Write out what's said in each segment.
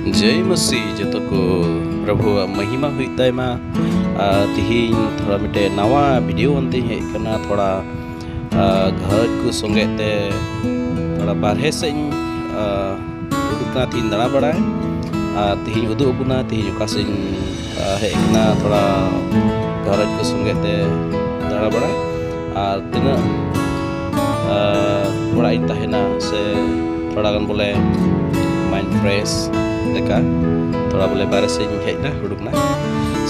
जय मसीह जो को प्रभु महिमा हुई तयमा तिहिन थोड़ा मिटे नवा वीडियो अंते है करना थोड़ा घर को संगे ते थोड़ा बारहे से उड़कना तीन दड़ा बड़ा है तिहिन उदू बुना तिहिन कासिन है इतना थोड़ा घर को संगे ते दड़ा बड़ा और तिना थोड़ा इतना है ना से थोड़ा गन बोले माइंड फ्रेश देखा थोड़ा बोले बारे से हेना हुडुकना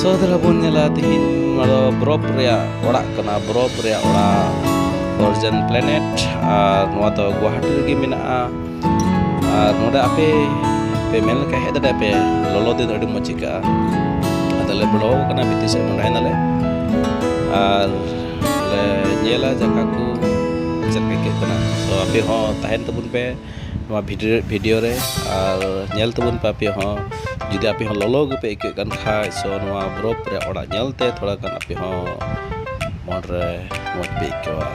सो दला बन नेला तिहिन मारो बरफ रेया ओड़ा कना बरफ रेया ओड़ा ऑर्जन प्लेनेट और नोआ तो गुवाहाटी रेगे मेना और नोडे आपे पे मेल का हेड दे पे लोलो दिन अडी मचिका अदले बड़ो कना बिति से नोडे नाले और ले नेला जका को चलके के कना सो आपे हो ताहेन तबुन पे वीडियो रे और नेल तबुन पापी हो जुदी आपे हो लोलो पे एक गन खाय सो नोआ बरफ रे ओड़ा नेलते थोड़ा गन आपे हो मन रे मोज पे केवा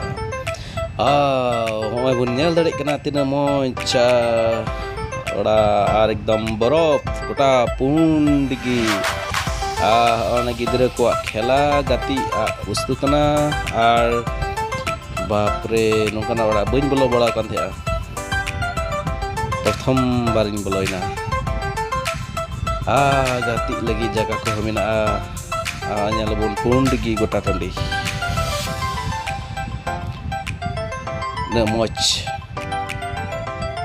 होय बुन नेल दड़े कना तिना मोज ओड़ा और एकदम बरफ गोटा पुंडगी ओना गिदरे को खेला गति वस्तु कना और बाप रे नोकना ओड़ा बइन बोलो बड़ा कान थे प्रथम बारिन बोलोइना गति लगी जगह को हमिना nyalabun pundigi gota tandi na moch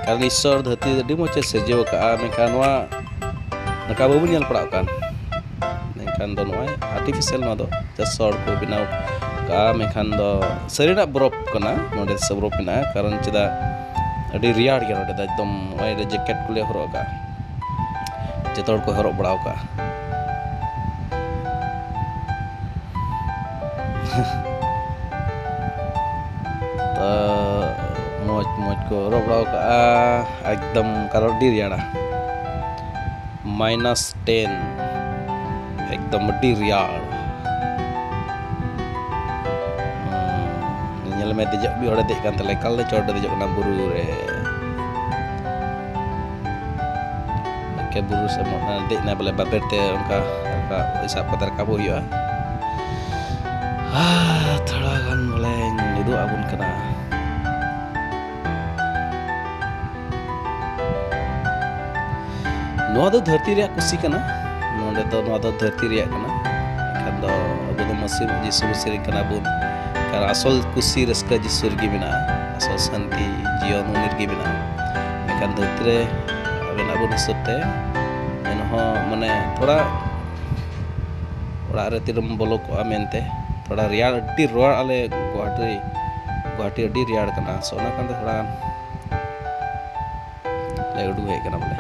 karena isor dhati di moch sejewa ka mekan wa nakabu nyal padaw kan mekan do noy artificial na do jasor ko binaw ka mekan do sarina borop kana node saborop na karon chida adi riyad ge node da ekdom oi jacket kule horok ka jetor ko horok padaw ka मोज को रोबड़ा का एकदम करो डिरियाना -10 एकदम डिरियाड़ nyel me dejak bi ora dek kan tele kal de chod dejak na buru re ke buru sama na dek na bale baberte onka isap patar kabu ya थोड़ा gun बोले निदु आबुन कना नोआ दो धरती रे कुसी कना नोंडे तो नोआ दो धरती रे कना खान दो अब दो मसीह जिसु मसीह कना बुन कार असल कुसी रस्का जिसु गी बिना असल शांति जीवन उनिर गी बिना खान धरती रे अबेन आबुन हिसाबते एनहो माने थोड़ा ओड़ा रे तिरम बोलो को आमेनते थोड़ा रियाड़ अड्डी रोड़ आले गुवाहाटी अड्डी रियाड़ कना सोना कान थोड़ा ले उडू है कना बोले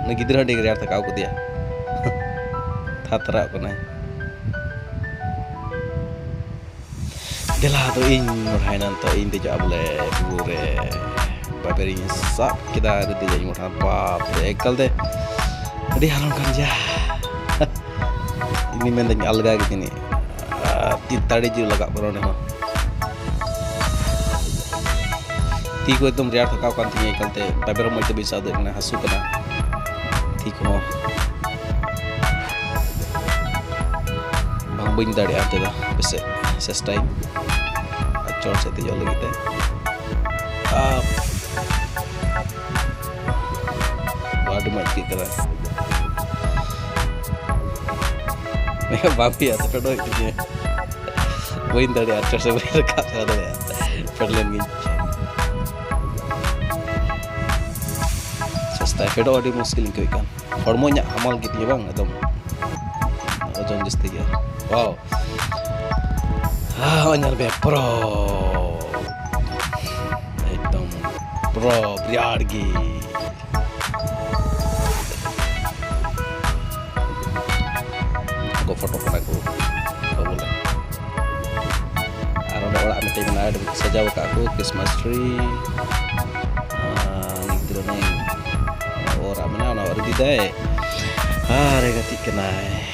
न गिदरा डी रियाड़ तकाव को दिया थातरा कना देला तो इन मोठाइनान तो इन दे जा बोले पूरे बाबेरी सा किदा दे जा मोठा बाप रे एकल दे अड्डी हालों kan ja ini mending alga gini tadi ju lagak berone ho ti ko ekdom riar thakaw kan tingi kalte babero moite bisa de na hasu kana ti ko bang bing dadi ate da bese ses time achor se te jo lagi te wadu mai ki kara मैं बापी आता पेड़ो इतने वो इन दर्द यार चर्चा में रखा था तो यार पेड़लेन गिन सस्ता पेड़ो अड़ी मुश्किल इनके इकान और मोन्या हमाल कितनी बांग एकदम ओजन जिस्ती क्या वाव अन्यर बे प्रो एकदम प्रो प्रियाड़गी फोटो को बोले और orang mete mana ada saja aku Christmas tree gitu nih orang mana orang di deh rega tik kenai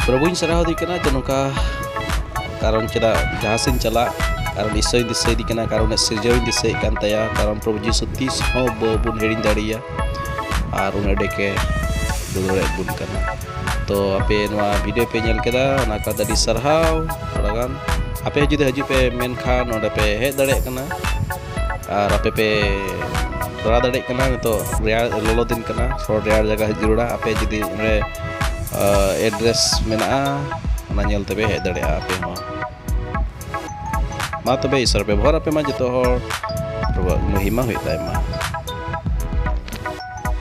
प्रभुᱧ sarah di kana janungka karon ceda jahasin cala karon isoy disay di kana karon sirjawin disay kan taya karon Prabhu Jisu tis ho bun herin dariya arun adeke dulure bun kana to ape noa video pe nyal keda ona ka dari sarhaw thora gan ape judi haju pe menkhan oda pe he dare kana ar ape pe thora dare kana to real lolo din kana so real jaga hajurura ape judi re address mena ona nyel tebe he dare ape ma tobe isar pe bhor ape ma jito hor muhima hoy tay ma